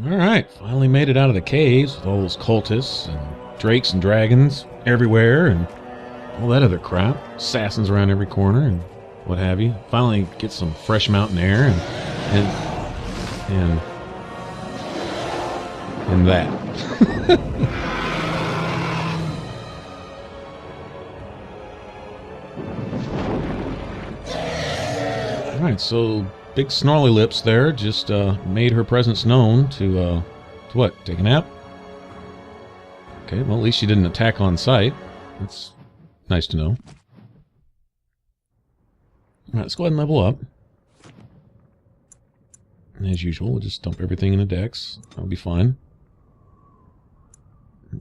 Alright, finally made it out of the caves with all those cultists and drakes and dragons everywhere and all that other crap. Assassins around every corner and what have you. Finally get some fresh mountain air and that. Alright, so big snarly lips there just made her presence known to what? Take a nap? Okay, well at least she didn't attack on sight. That's nice to know. Alright, let's go ahead and level up. And as usual, we'll just dump everything in a dex. That'll be fine.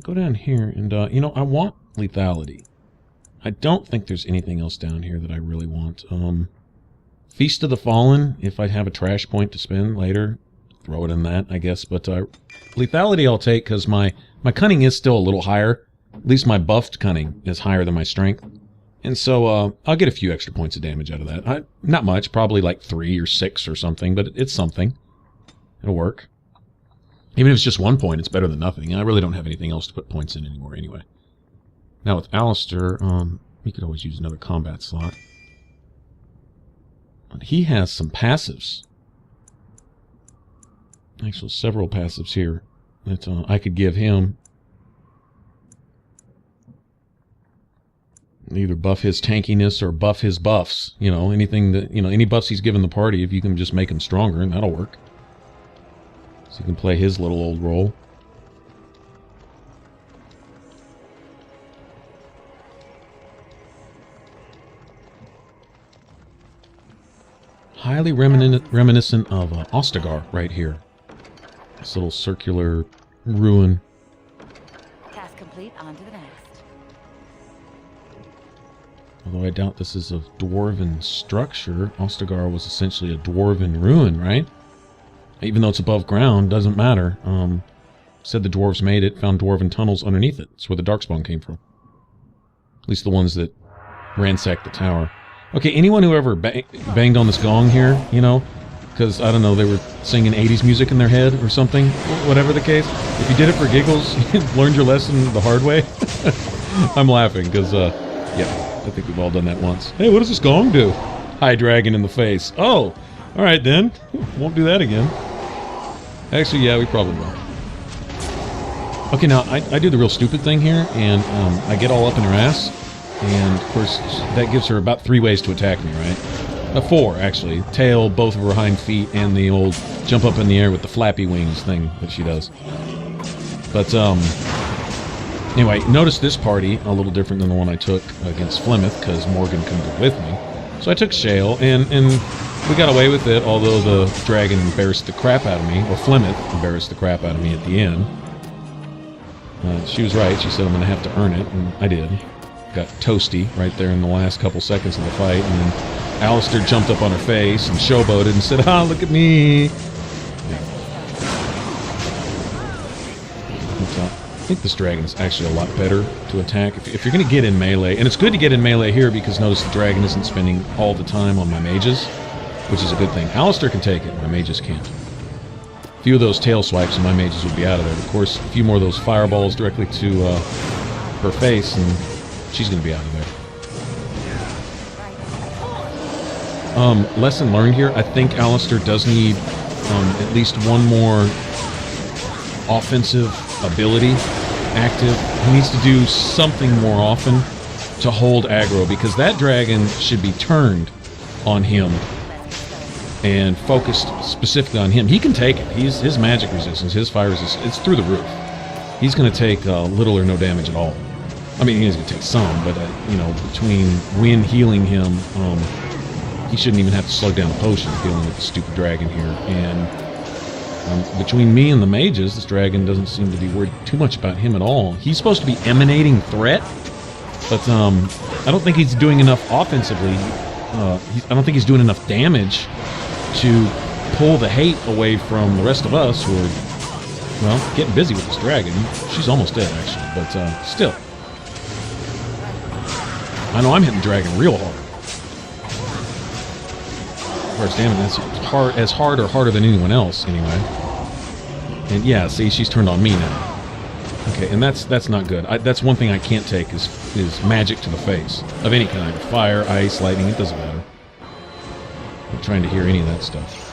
Go down here and, you know, I want lethality. I don't think there's anything else down here that I really want. Feast of the Fallen, if I have a trash point to spend later, throw it in that, I guess. But lethality I'll take because my cunning is still a little higher. At least my buffed cunning is higher than my strength. And so I'll get a few extra points of damage out of that. Not much, probably like 3 or 6 or something, but it's something. It'll work. Even if it's just 1 point, it's better than nothing. I really don't have anything else to put points in anymore anyway. Now with Alistair, we could always use another combat slot. But he has some passives. Actually, several passives here that I could give him. Either buff his tankiness or buff his buffs. You know, anything that, you know, any buffs he's given the party, if you can just make him stronger, and that'll work. So he can play his little old role. Highly reminiscent of Ostagar right here. This little circular ruin. Task complete, on to the next. Although I doubt this is a dwarven structure. Ostagar was essentially a dwarven ruin, right? Even though it's above ground, doesn't matter. Said the dwarves made it, found dwarven tunnels underneath it. That's where the Darkspawn came from. At least the ones that ransacked the tower. Okay, anyone who ever banged on this gong here, you know, because, I don't know, they were singing 80s music in their head or something, whatever the case. If you did it for giggles, you learned your lesson the hard way. I'm laughing, because, yeah, I think we've all done that once. Hey, what does this gong do? High dragon in the face. Oh, alright then. Won't do that again. Actually, yeah, we probably will. Okay, now, I do the real stupid thing here, and I get all up in her ass. And, of course, that gives her about 3 ways to attack me, right? 4, actually. Tail, both of her hind feet, and the old jump up in the air with the flappy wings thing that she does. But, anyway, notice this party, a little different than the one I took against Flemeth, because Morgan couldn't go with me. So I took Shale, and we got away with it, although the dragon embarrassed the crap out of me, or Flemeth embarrassed the crap out of me at the end. She was right. She said I'm going to have to earn it, and I did. Got toasty right there in the last couple seconds of the fight, and then Alistair jumped up on her face and showboated and said, "Ah, look at me!" Yeah. I think this dragon is actually a lot better to attack if you're going to get in melee, and it's good to get in melee here because notice the dragon isn't spending all the time on my mages, which is a good thing. Alistair can take it, my mages can't. A few of those tail swipes and my mages would be out of there. Of course, a few more of those fireballs directly to her face, and she's going to be out of there. Lesson learned here. I think Alistair does need at least one more offensive ability active. He needs to do something more often to hold aggro, because that dragon should be turned on him and focused specifically on him. He can take it. His magic resistance, his fire resistance, it's through the roof. He's going to take little or no damage at all. I mean, he's going to take some, but, you know, between Wynn healing him, he shouldn't even have to slug down a potion dealing with the stupid dragon here. And between me and the mages, this dragon doesn't seem to be worried too much about him at all. He's supposed to be emanating threat, but I don't think he's doing enough offensively. I don't think he's doing enough damage to pull the hate away from the rest of us who are, well, getting busy with this dragon. She's almost dead, actually, but still. I know I'm hitting the dragon real hard. As far as damage, that's hard or harder than anyone else, anyway. And yeah, see, she's turned on me now. Okay, and that's not good. That's one thing I can't take is magic to the face of any kind. Fire, ice, lightning, it doesn't matter. I'm not trying to hear any of that stuff.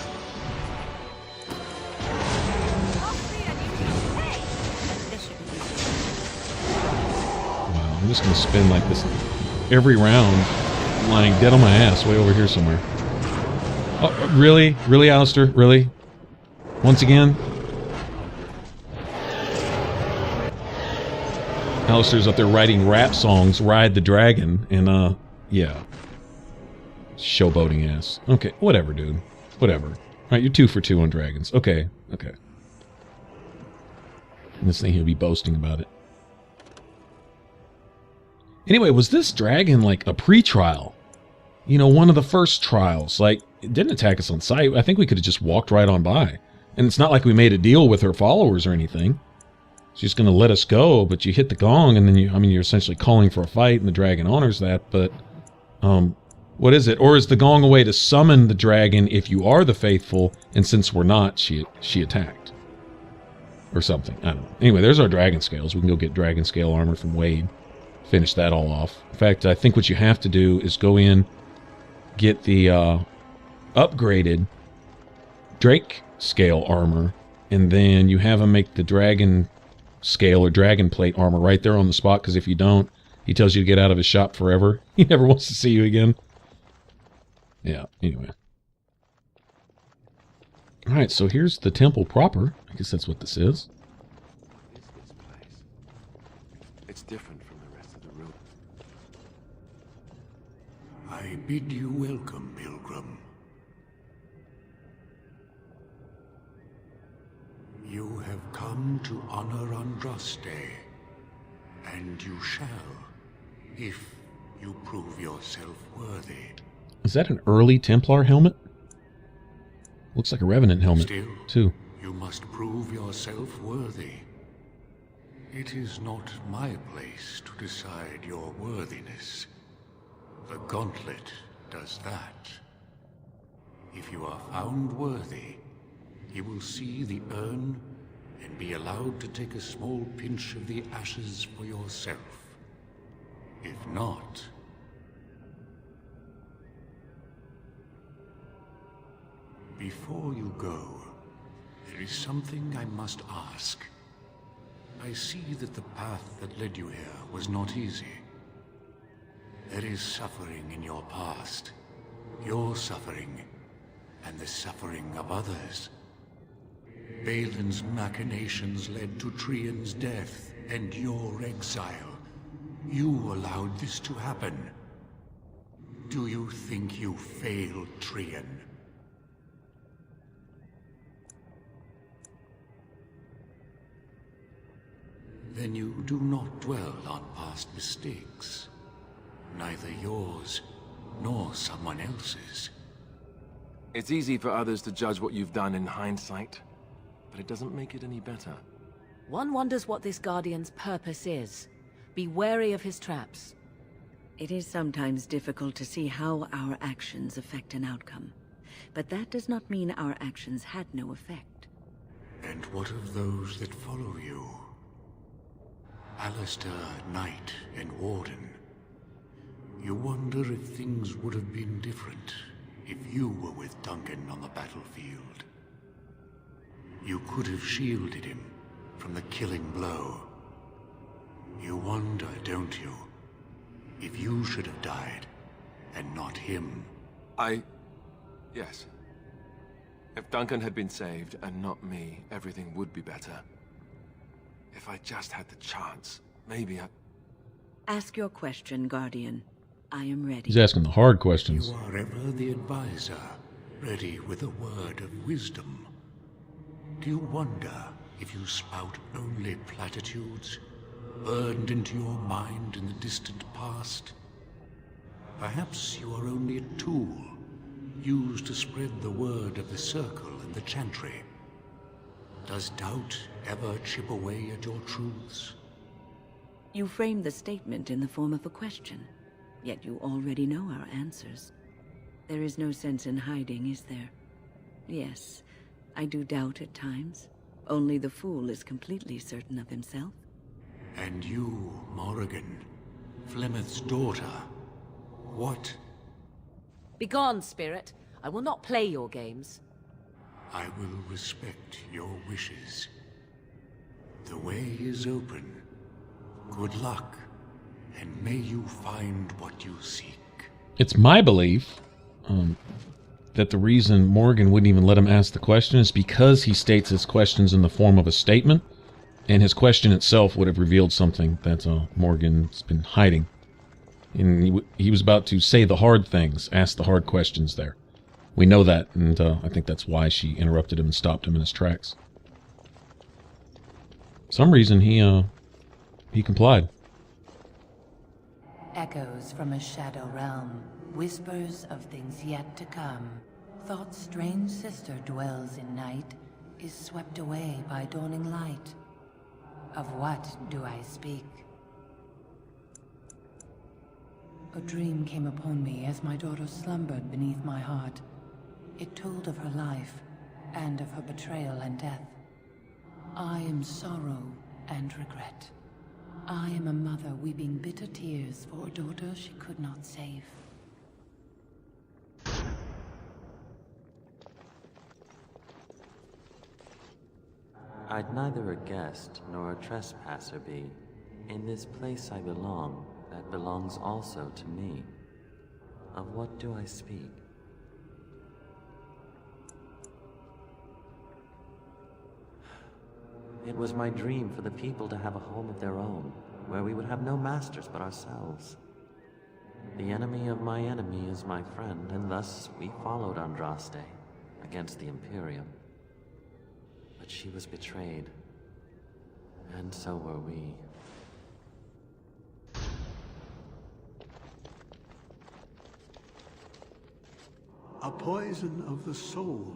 Wow, I'm just going to spin like this every round, lying dead on my ass way over here somewhere. Oh, really? Really, Alistair? Really? Once again? Alistair's up there writing rap songs, Ride the Dragon, and, yeah. Showboating ass. Okay, whatever, dude. Whatever. Alright, you're 2 for 2 on dragons. Okay, okay. And this thing he'll be boasting about it. Anyway, was this dragon, like, a pre-trial? You know, one of the first trials. Like, it didn't attack us on sight. I think we could have just walked right on by. And it's not like we made a deal with her followers or anything. She's going to let us go, but you hit the gong, and then you're essentially calling for a fight, and the dragon honors that, but, what is it? Or is the gong a way to summon the dragon if you are the faithful, and since we're not, she attacked? Or something. I don't know. Anyway, there's our dragon scales. We can go get dragon scale armor from Wade. Finish that all off. In fact, I think what you have to do is go in, get the, upgraded Drake scale armor, and then you have him make the dragon scale or dragon plate armor right there on the spot, because if you don't, he tells you to get out of his shop forever. He never wants to see you again. Yeah, anyway. Alright, so here's the temple proper. I guess that's what this is. This place. It's different from the rest of the room. I bid you welcome, pilgrim. You have come to honor Andraste, and you shall, if you prove yourself worthy. Is that an early Templar helmet? Looks like a Revenant helmet, Still, too. you must prove yourself worthy. It is not my place to decide your worthiness. The Gauntlet does that. If you are found worthy, you will see the urn and be allowed to take a small pinch of the ashes for yourself. If not... Before you go, there is something I must ask. I see that the path that led you here was not easy. There is suffering in your past. Your suffering, and the suffering of others. Balin's machinations led to Trian's death and your exile. You allowed this to happen. Do you think you failed Trian? Then you do not dwell on past mistakes. Neither yours, nor someone else's. It's easy for others to judge what you've done in hindsight, but it doesn't make it any better. One wonders what this Guardian's purpose is. Be wary of his traps. It is sometimes difficult to see how our actions affect an outcome. But that does not mean our actions had no effect. And what of those that follow you? Alistair, Knight, and Warden. You wonder if things would have been different if you were with Duncan on the battlefield. You could have shielded him from the killing blow. You wonder, don't you, if you should have died and not him? Yes. If Duncan had been saved and not me, everything would be better. If I just had the chance, maybe I... Ask your question, Guardian. I am ready. He's asking the hard questions. You are ever the advisor, ready with a word of wisdom. Do you wonder if you spout only platitudes, burned into your mind in the distant past? Perhaps you are only a tool, used to spread the word of the Circle and the Chantry. Does doubt ever chip away at your truths? You framed the statement in the form of a question, yet you already know our answers. There is no sense in hiding, is there? Yes, I do doubt at times, Only the fool is completely certain of himself. And you, Morrigan, Flemeth's daughter, what? Begone, spirit. I will not play your games. I will respect your wishes. The way is open. Good luck, and may you find what you seek. It's my belief that the reason Morgan wouldn't even let him ask the question is because he states his questions in the form of a statement, and his question itself would have revealed something that Morgan's been hiding. And he was about to say the hard things, ask the hard questions there. We know that, and I think that's why she interrupted him and stopped him in his tracks. For some reason, he complied. Echoes from a shadow realm, whispers of things yet to come. Thought's strange sister dwells in night, is swept away by dawning light. Of what do I speak? A dream came upon me as my daughter slumbered beneath my heart. It told of her life, and of her betrayal and death. I am sorrow and regret. I am a mother weeping bitter tears for a daughter she could not save. I'd neither a guest nor a trespasser be. In this place I belong, that belongs also to me. Of what do I speak? It was my dream for the people to have a home of their own, where we would have no masters but ourselves. The enemy of my enemy is my friend, and thus we followed Andraste against the Imperium. But she was betrayed, and so were we. A poison of the soul,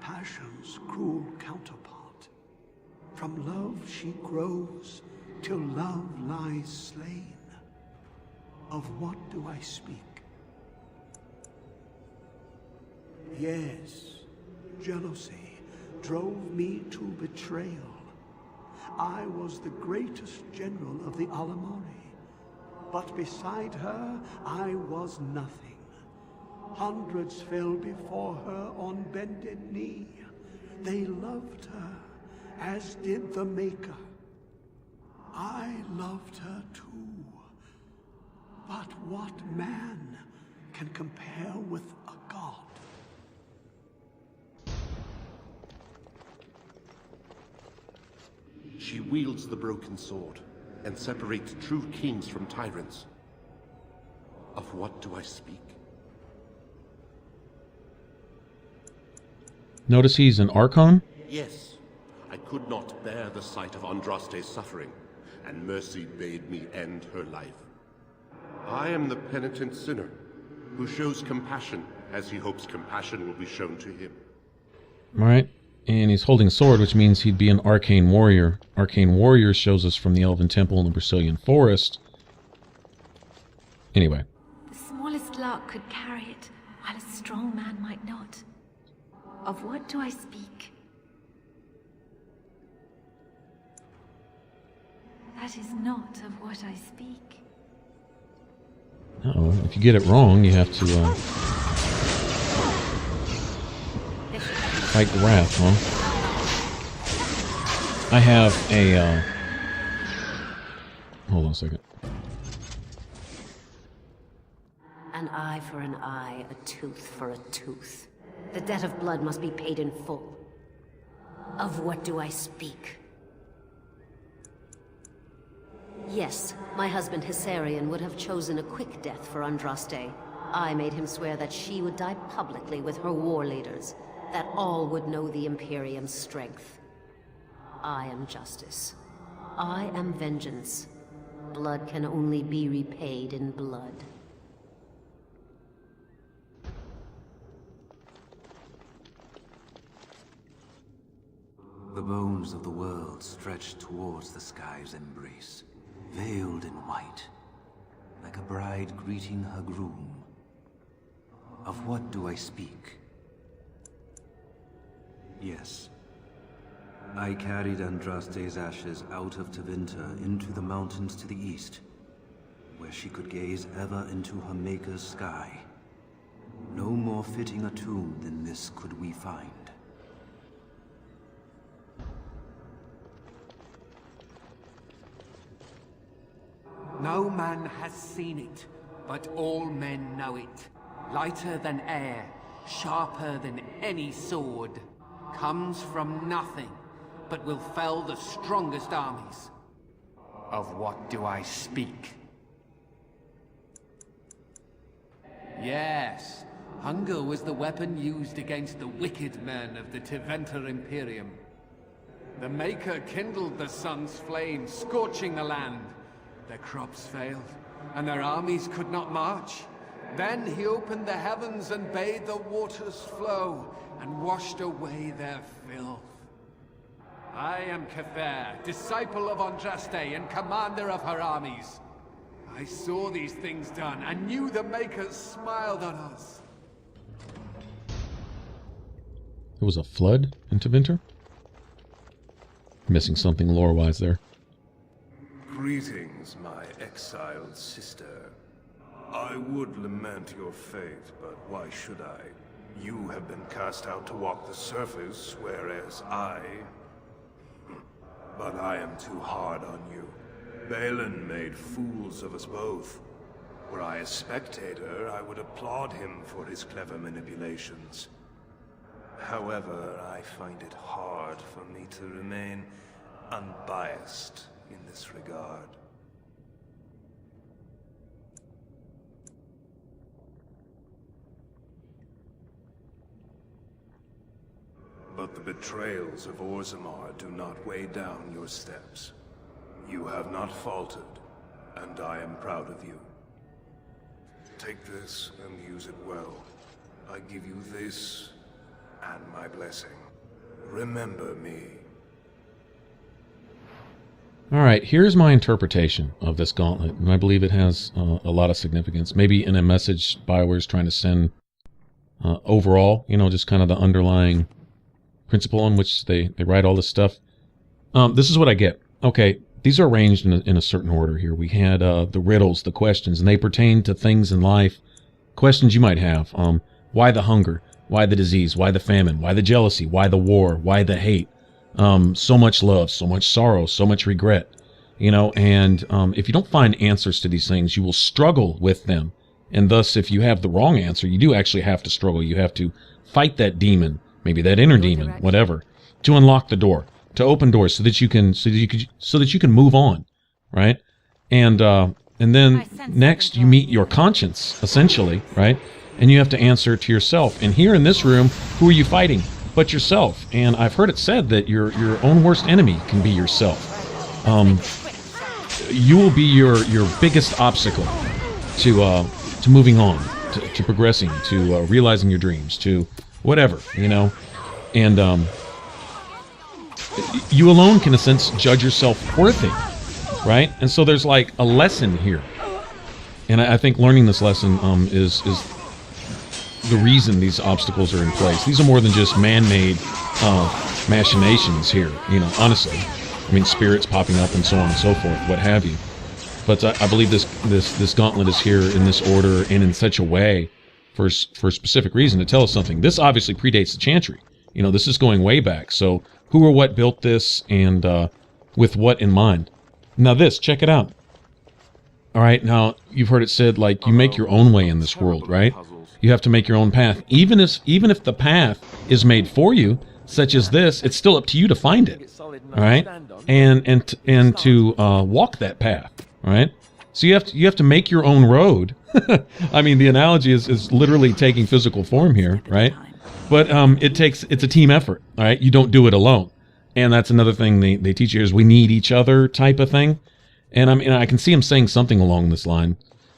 passion's cruel counterpart. From love she grows, till love lies slain. Of what do I speak? Yes, jealousy drove me to betrayal. I was the greatest general of the Alamari, but beside her I was nothing. Hundreds fell before her on bended knee. They loved her, as did the Maker. I loved her too. But what man can compare with a god? She wields the broken sword and separates true kings from tyrants. Of what do I speak? Notice he's an Archon? Yes, I could not bear the sight of Andraste's suffering, and mercy bade me end her life. I am the penitent sinner, who shows compassion as he hopes compassion will be shown to him. Alright, and he's holding a sword, which means he'd be an Arcane Warrior. Arcane Warrior shows us from the Elven Temple in the Brazilian Forest. Anyway. The smallest lark could carry it, while a strong man might not. Of what do I speak? That is not of what I speak. Uh-oh, if you get it wrong, you have to, fight the wrath, huh? I have a, hold on a second. An eye for an eye, a tooth for a tooth. The debt of blood must be paid in full. Of what do I speak? Yes, my husband Hissarion would have chosen a quick death for Andraste. I made him swear that she would die publicly with her war leaders, that all would know the Imperium's strength. I am justice. I am vengeance. Blood can only be repaid in blood. The bones of the world stretch towards the sky's embrace, veiled in white, like a bride greeting her groom. Of what do I speak? Yes, I carried Andraste's ashes out of Tevinter into the mountains to the east, where she could gaze ever into her Maker's sky. No more fitting a tomb than this could we find. No man has seen it, but all men know it. Lighter than air, sharper than any sword. Comes from nothing, but will fell the strongest armies. Of what do I speak? Yes, hunger was the weapon used against the wicked men of the Tevinter Imperium. The Maker kindled the sun's flame, scorching the land. Their crops failed, and their armies could not march. Then he opened the heavens and bade the waters flow, and washed away their filth. I am Kefir, disciple of Andraste and commander of her armies. I saw these things done, and knew the Makers smiled on us. There was a flood in Tevinter? Missing something lore-wise there. Greetings, my exiled sister. I would lament your fate, but why should I? You have been cast out to walk the surface, whereas I... But I am too hard on you. Balin made fools of us both. Were I a spectator, I would applaud him for his clever manipulations. However, I find it hard for me to remain unbiased in this regard. But the betrayals of Orzammar do not weigh down your steps. You have not faltered, and I am proud of you. Take this and use it well. I give you this and my blessing. Remember me. Alright, here's my interpretation of this gauntlet, and I believe it has a lot of significance. Maybe in a message BioWare's trying to send overall, you know, just kind of the underlying principle on which they write all this stuff. This is what I get. Okay, these are arranged in a certain order here. We had the riddles, the questions, and they pertain to things in life, questions you might have. Why the hunger? Why the disease? Why the famine? Why the jealousy? Why the war? Why the hate? So much love, so much sorrow, so much regret, you know, and if you don't find answers to these things, you will struggle with them. And thus, if you have the wrong answer, you do actually have to struggle. You have to fight that demon, maybe that inner demon, whatever, to unlock the door, to open doors so that you can move on, right? And then next you meet your conscience, essentially, right? And you have to answer to yourself. And here in this room, who are you fighting but yourself? And I've heard it said that your own worst enemy can be yourself. You will be your biggest obstacle to moving on, to progressing, to realizing your dreams, to whatever, you know. And you alone can, in a sense, judge yourself worthy, right? And so there's like a lesson here. And I think learning this lesson is the reason these obstacles are in place. These are more than just man-made machinations here, you know, honestly. I mean, spirits popping up and so on and so forth, what have you. But I believe this gauntlet is here in this order and in such a way for a specific reason to tell us something. This obviously predates the Chantry. You know, this is going way back. So who or what built this and with what in mind? Now this, check it out. All right, now you've heard it said, like, you make your own way in this world, right? You have to make your own path. Even if the path is made for you, such as this, it's still up to you to find it. All right? And to walk that path, all right? So you have to make your own road. I mean, the analogy is literally taking physical form here, right? But it's a team effort, all right? You don't do it alone. And that's another thing they teach you is we need each other type of thing. And I can see him saying something along this line.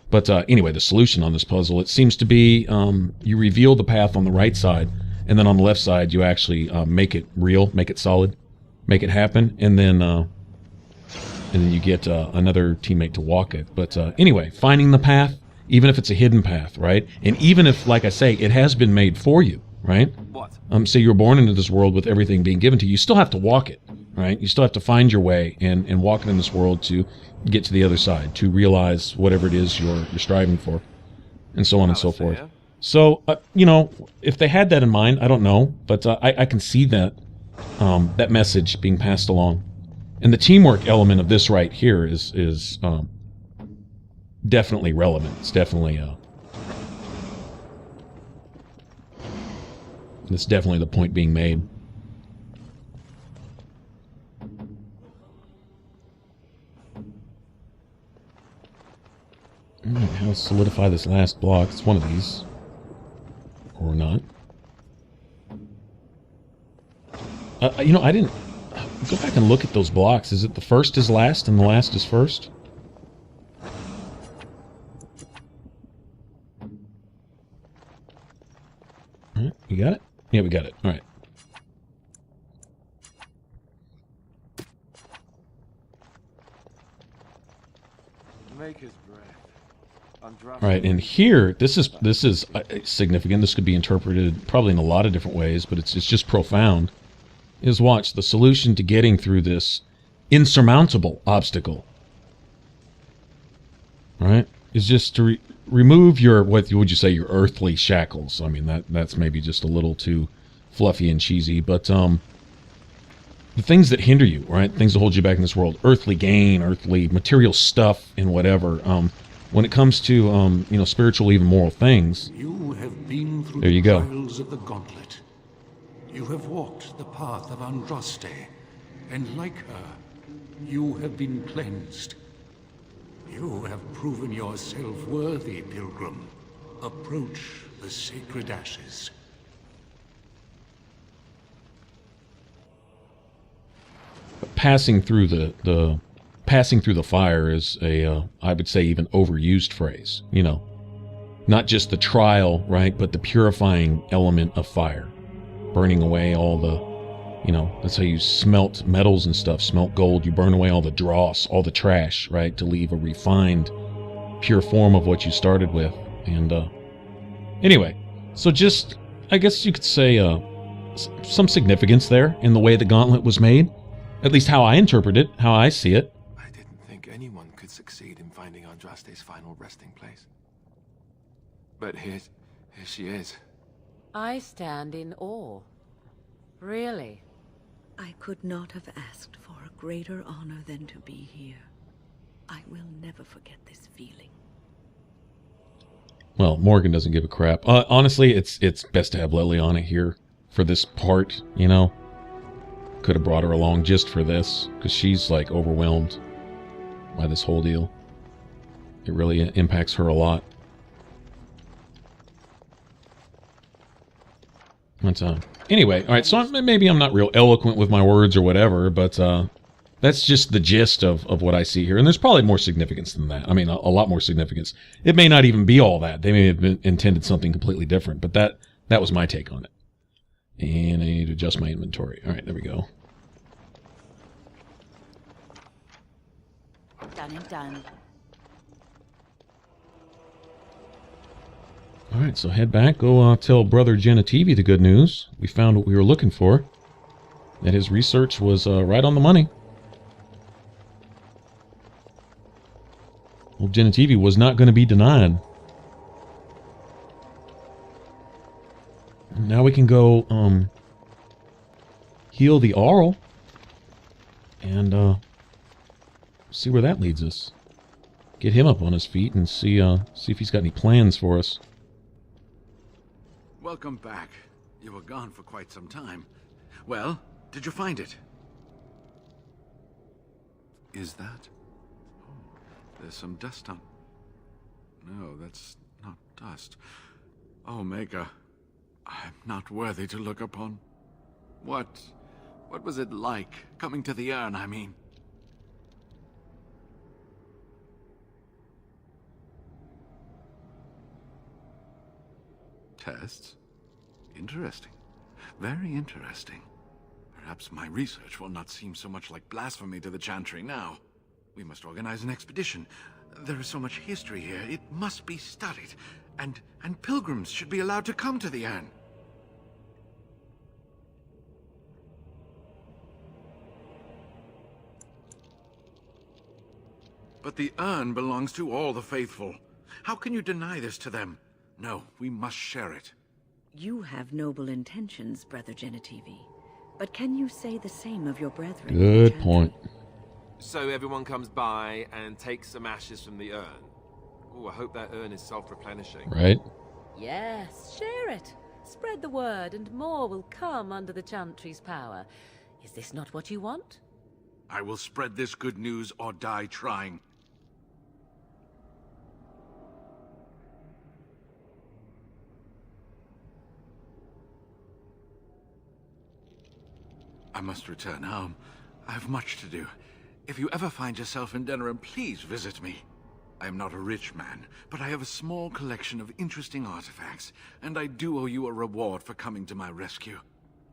But anyway, the solution on this puzzle, it seems to be you reveal the path on the right side, and then on the left side you actually make it real, make it solid, make it happen, and then you get another teammate to walk it. But anyway, finding the path, even if it's a hidden path, right? And even if, like I say, it has been made for you, right? Say you were born into this world with everything being given to you, you still have to walk it. right? You still have to find your way and walk in this world to get to the other side, to realize whatever it is you're striving for, and so on and so forth. So, you know, if they had that in mind, I don't know, but I can see that that message being passed along. And the teamwork element of this right here is definitely relevant. It's definitely the point being made. Alright, how to solidify this last block? It's one of these. Or not. You know, I didn't... Go back and look at those blocks. Is it the first is last and the last is first? Alright, you got it? Yeah, we got it. Alright. Maker's breath. Alright, and here, this is significant. This could be interpreted probably in a lot of different ways, but it's just profound. Is watch, the solution to getting through this insurmountable obstacle, right, is just to remove your, what would you say, your earthly shackles. I mean, that's maybe just a little too fluffy and cheesy, but the things that hinder you, right, things that hold you back in this world, earthly gain, earthly material stuff, and whatever. When it comes to you know, spiritual, even moral things, You have been through there you the go. trials of the Gauntlet. You have walked the path of Andraste, and like her, you have been cleansed. You have proven yourself worthy, Pilgrim. Approach the sacred ashes. Passing through the passing through the fire is a I would say even overused phrase. You know, not just the trial, right, but the purifying element of fire, burning away all the, you know, that's how you smelt metals and stuff, smelt gold. You burn away all the dross, all the trash, right, to leave a refined, pure form of what you started with. And anyway, so just, I guess you could say some significance there in the way the Gauntlet was made. At least how I interpret it, how I see it. I didn't think anyone could succeed in finding Andraste's final resting place. But here she is. I stand in awe. Really? I could not have asked for a greater honor than to be here. I will never forget this feeling. Well, Morgan doesn't give a crap. Honestly, it's best to have Leliana here for this part, you know. Could have brought her along just for this, because she's, like, overwhelmed by this whole deal. It really impacts her a lot. But, anyway, alright, so maybe I'm not real eloquent with my words or whatever, but that's just the gist of what I see here. And there's probably more significance than that. I mean, a lot more significance. It may not even be all that. They may have intended something completely different, but that was my take on it. And I need to adjust my inventory. Alright, there we go. Done and done. Alright, so head back. Go tell Brother Genitivi the good news. We found what we were looking for. That his research was right on the money. Well, Genitivi was not going to be denied. Now we can go heal the Arl and see where that leads us. Get him up on his feet and see if he's got any plans for us. Welcome back. You were gone for quite some time. Well, did you find it? Is that? Oh, there's some dust on... No, that's not dust. Oh, Maker. I'm not worthy to look upon. What was it like, coming to the urn, I mean? Tests? Interesting. Very interesting. Perhaps my research will not seem so much like blasphemy to the Chantry now. We must organize an expedition. There is so much history here, it must be studied. And pilgrims should be allowed to come to the urn. But the urn belongs to all the faithful. How can you deny this to them? No, we must share it. You have noble intentions, Brother Genitivi. But can you say the same of your brethren? Good point. So everyone comes by and takes some ashes from the urn. Oh, I hope that urn is self-replenishing. Right? Yes, share it. Spread the word, and more will come under the Chantry's power. Is this not what you want? I will spread this good news or die trying. I must return home. I have much to do. If you ever find yourself in Denerim, please visit me. I am not a rich man, but I have a small collection of interesting artifacts, and I do owe you a reward for coming to my rescue.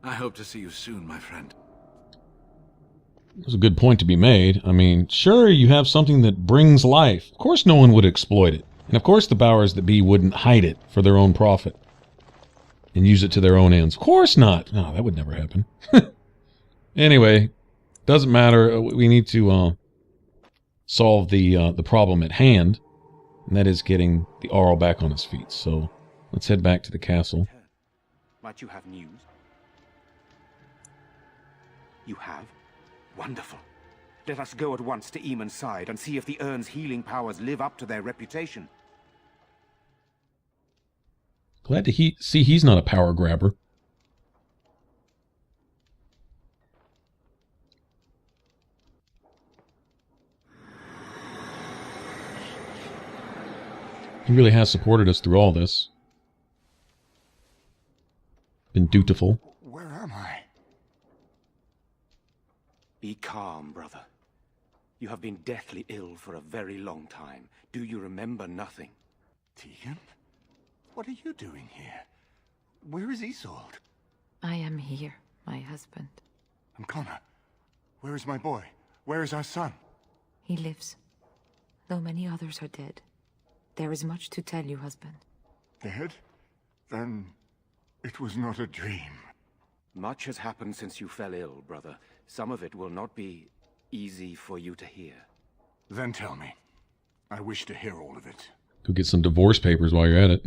I hope to see you soon, my friend. There's a good point to be made. I mean, sure, you have something that brings life. Of course no one would exploit it. And of course the powers that be wouldn't hide it for their own profit. And use it to their own ends. Of course not. No, that would never happen. Anyway, doesn't matter. We need to solve the problem at hand, and that is getting the Arl back on his feet. So let's head back to the castle. Might you have news? You have? Wonderful. Let us go at once to Eamon's side and see if the urn's healing powers live up to their reputation. Glad to see he's not a power grabber. He really has supported us through all this. Been dutiful. Where am I? Be calm, brother. You have been deathly ill for a very long time. Do you remember nothing? Tegan? What are you doing here? Where is Isolde? I am here, my husband. And Connor? Where is my boy? Where is our son? He lives, though many others are dead. There is much to tell you, husband. Dead? Then it was not a dream. Much has happened since you fell ill, brother. Some of it will not be easy for you to hear. Then tell me. I wish to hear all of it. Go get some divorce papers while you're at it.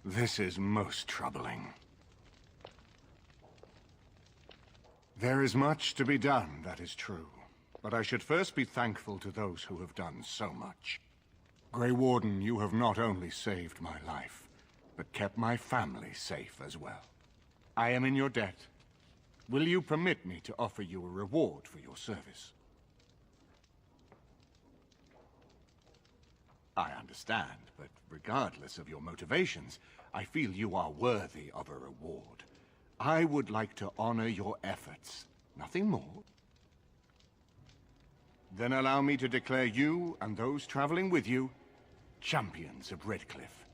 This is most troubling. There is much to be done, that is true. But I should first be thankful to those who have done so much. Grey Warden, you have not only saved my life, but kept my family safe as well. I am in your debt. Will you permit me to offer you a reward for your service? I understand, but regardless of your motivations, I feel you are worthy of a reward. I would like to honor your efforts, nothing more. Then allow me to declare you and those traveling with you champions of Redcliffe.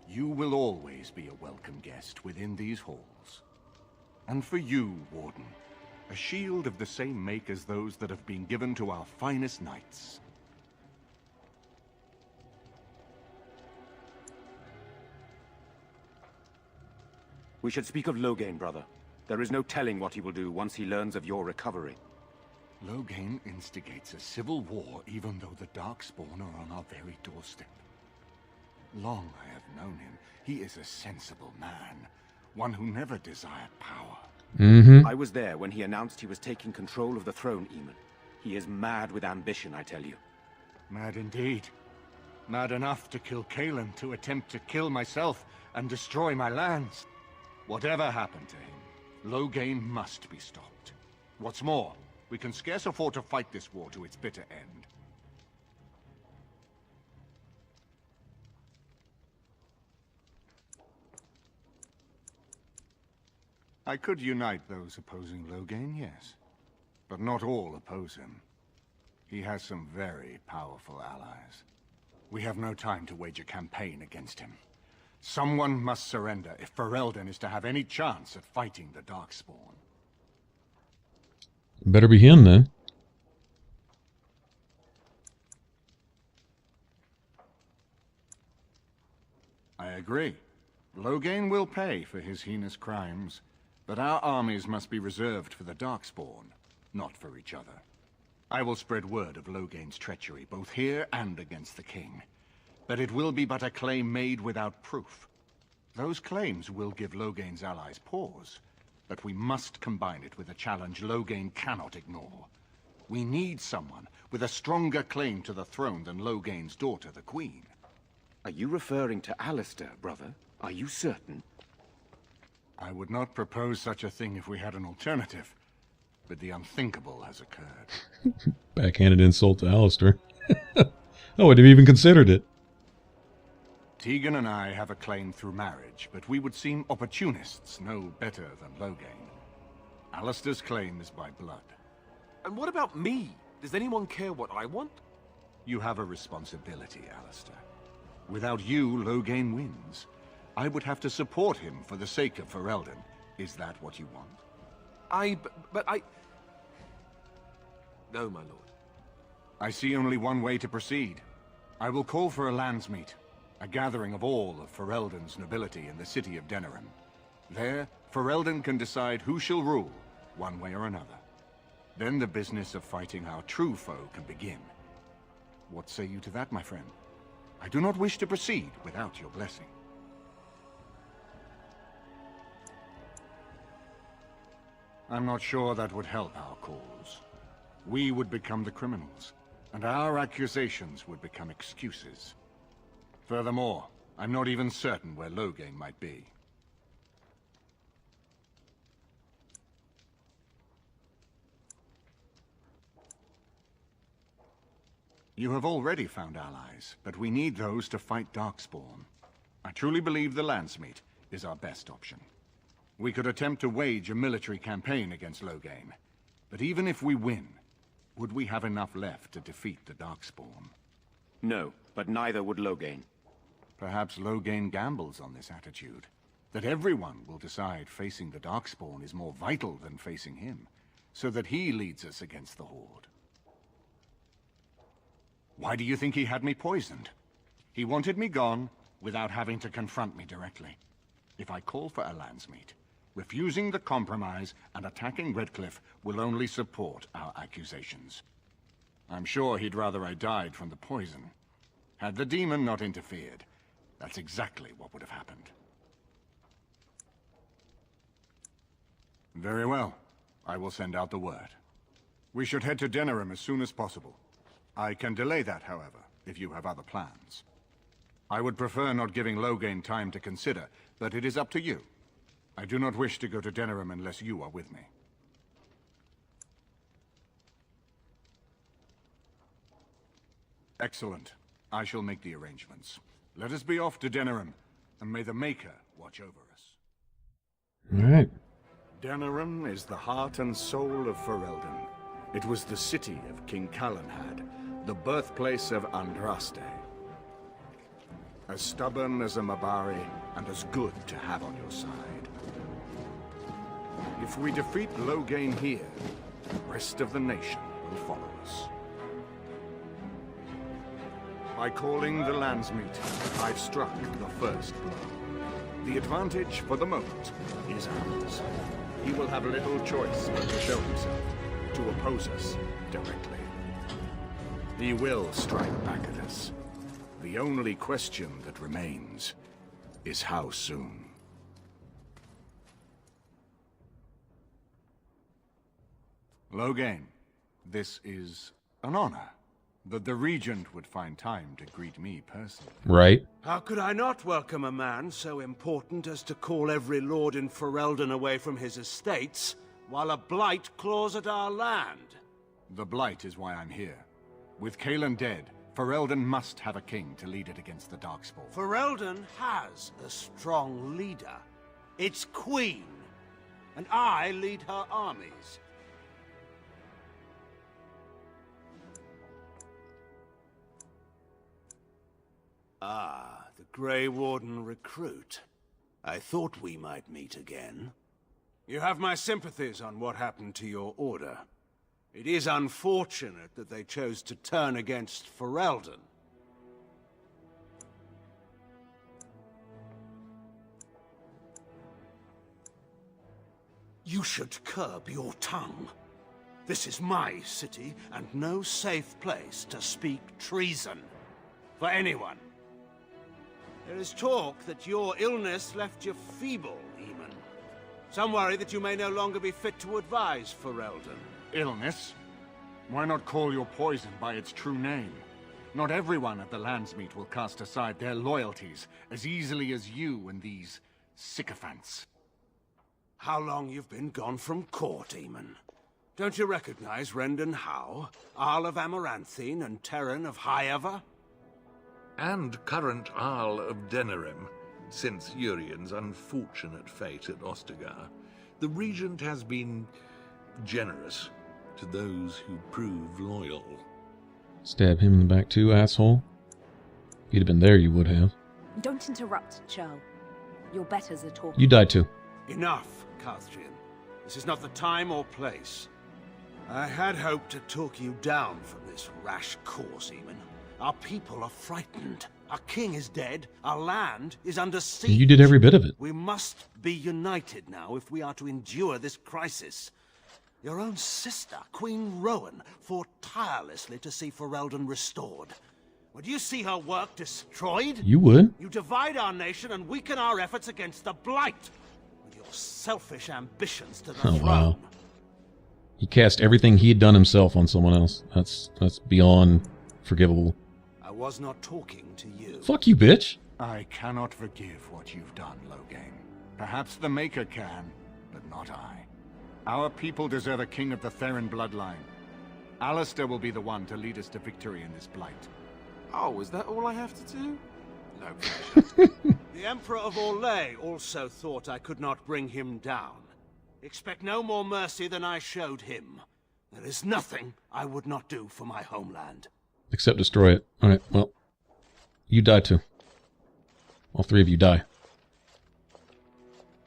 You will always be a welcome guest within these halls. And for you, Warden, a shield of the same make as those that have been given to our finest knights. We should speak of Loghain, brother. There is no telling what he will do once he learns of your recovery. Loghain instigates a civil war even though the Darkspawn are on our very doorstep. Long I have known him. He is a sensible man, one who never desired power. I was there when he announced he was taking control of the throne, Eamon. He is mad with ambition, I tell you. Mad indeed. Mad enough to kill Cailan, to attempt to kill myself and destroy my lands. Whatever happened to him, Loghain must be stopped. What's more, we can scarce afford to fight this war to its bitter end. I could unite those opposing Loghain, yes. But not all oppose him. He has some very powerful allies. We have no time to wage a campaign against him. Someone must surrender if Ferelden is to have any chance at fighting the Darkspawn. Better be him, then. I agree. Loghain will pay for his heinous crimes, But our armies must be reserved for the Darkspawn, not for each other. I will spread word of Loghain's treachery, both here and against the king. But it will be but a claim made without proof. Those claims will give Loghain's allies pause, but we must combine it with a challenge Loghain cannot ignore. We need someone with a stronger claim to the throne than Loghain's daughter, the Queen. Are you referring to Alistair, brother? Are you certain? I would not propose such a thing if we had an alternative, but the unthinkable has occurred. Backhanded insult to Alistair. Oh, I'd have even considered it. Tegan and I have a claim through marriage, but we would seem opportunists no better than Loghain. Alistair's claim is by blood. And what about me? Does anyone care what I want? You have a responsibility, Alistair. Without you, Loghain wins. I would have to support him for the sake of Ferelden. Is that what you want? But I... No, my lord. I see only one way to proceed. I will call for a Landsmeet, a gathering of all of Ferelden's nobility in the city of Denerim. There, Ferelden can decide who shall rule, one way or another. Then the business of fighting our true foe can begin. What say you to that, my friend? I do not wish to proceed without your blessing. I'm not sure that would help our cause. We would become the criminals, and our accusations would become excuses. Furthermore, I'm not even certain where Loghain might be. You have already found allies, but we need those to fight Darkspawn. I truly believe the Landsmeet is our best option. We could attempt to wage a military campaign against Loghain, but even if we win, would we have enough left to defeat the Darkspawn? No, but neither would Loghain. Perhaps Loghain gambles on this attitude, that everyone will decide facing the Darkspawn is more vital than facing him, so that he leads us against the Horde. Why do you think he had me poisoned? He wanted me gone without having to confront me directly. If I call for a Landsmeet, refusing the compromise and attacking Redcliffe will only support our accusations. I'm sure he'd rather I died from the poison. Had the demon not interfered, that's exactly what would have happened. Very well. I will send out the word. We should head to Denerim as soon as possible. I can delay that, however, if you have other plans. I would prefer not giving Loghain time to consider, but it is up to you. I do not wish to go to Denerim unless you are with me. Excellent. I shall make the arrangements. Let us be off to Denerim, and may the Maker watch over us. All right. Denerim is the heart and soul of Ferelden. It was the city of King Calenhad, the birthplace of Andraste. As stubborn as a Mabari, and as good to have on your side. If we defeat Loghain here, the rest of the nation will follow us. By calling the Landsmeet, I've struck the first blow. The advantage, for the moment, is ours. He will have little choice but to show himself, to oppose us directly. He will strike back at us. The only question that remains is how soon. Loghain, this is an honor that the Regent would find time to greet me personally. Right. How could I not welcome a man so important as to call every lord in Ferelden away from his estates, while a blight claws at our land? The blight is why I'm here. With Cailan dead, Ferelden must have a king to lead it against the Darkspawn. Ferelden has a strong leader. Its queen. And I lead her armies. Ah, the Grey Warden recruit. I thought we might meet again. You have my sympathies on what happened to your order. It is unfortunate that they chose to turn against Ferelden. You should curb your tongue. This is my city, and no safe place to speak treason. For anyone. There is talk that your illness left you feeble, Eamon. Some worry that you may no longer be fit to advise Ferelden. Illness? Why not call your poison by its true name? Not everyone at the Landsmeet will cast aside their loyalties as easily as you and these sycophants. How long you've been gone from court, Eamon? Don't you recognize Rendon Howe, Arl of Amaranthine, and Terran of Highever? And current Arl of Denerim. Since Urien's unfortunate fate at Ostagar, the Regent has been generous to those who prove loyal. Stab him in the back too, asshole. If you'd have been there, you would have. Don't interrupt, Joe. Your betters are talking. You died too. Enough, Carthrian. This is not the time or place. I had hoped to talk you down from this rash course, Eamon. Our people are frightened. Our king is dead. Our land is under siege. You did every bit of it. We must be united now if we are to endure this crisis. Your own sister, Queen Rowan, fought tirelessly to see Ferelden restored. Would you see her work destroyed? You would. You divide our nation and weaken our efforts against the Blight with your selfish ambitions to the throne. Wow. He cast everything he had done himself on someone else. That's beyond forgivable. I was not talking to you. Fuck you, bitch. I cannot forgive what you've done, Loghain. Perhaps the Maker can, but not I. Our people deserve a king of the Theron bloodline. Alistair will be the one to lead us to victory in this blight. Oh, is that all I have to do? No pressure. The Emperor of Orlais also thought I could not bring him down. Expect no more mercy than I showed him. There is nothing I would not do for my homeland. Except destroy it. Alright, well. You die too. All three of you die.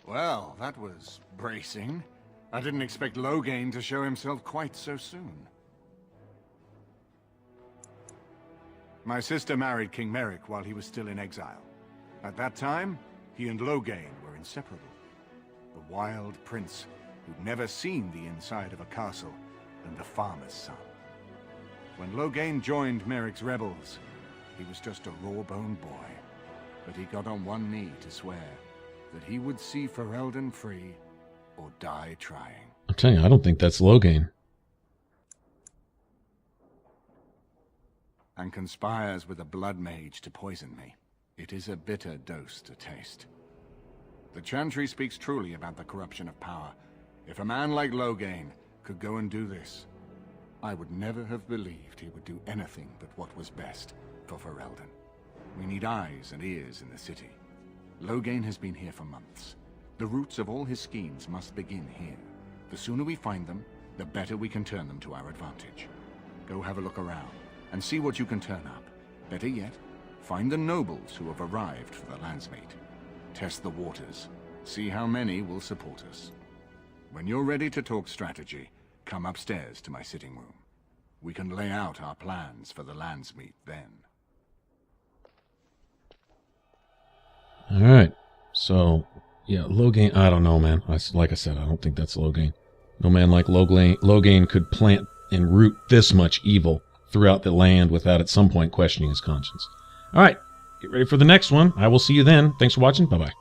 Well, that was bracing. I didn't expect Loghain to show himself quite so soon. My sister married King Merrick while he was still in exile. At that time, he and Loghain were inseparable. The wild prince who'd never seen the inside of a castle and the farmer's son. When Loghain joined Merrick's rebels, he was just a raw-boned boy. But he got on one knee to swear that he would see Ferelden free or die trying. I'm telling you, I don't think that's Loghain. And conspires with a blood mage to poison me. It is a bitter dose to taste. The Chantry speaks truly about the corruption of power. If a man like Loghain could go and do this, I would never have believed he would do anything but what was best for Ferelden. We need eyes and ears in the city. Loghain has been here for months. The roots of all his schemes must begin here. The sooner we find them, the better we can turn them to our advantage. Go have a look around and see what you can turn up. Better yet, find the nobles who have arrived for the Landsmeet. Test the waters. See how many will support us. When you're ready to talk strategy, come upstairs to my sitting room. We can lay out our plans for the Landsmeet then. Alright. So, yeah, Loghain, I don't know, man. Like I said, I don't think that's Loghain. No man like Loghain could plant and root this much evil throughout the land without at some point questioning his conscience. Alright, get ready for the next one. I will see you then. Thanks for watching. Bye-bye.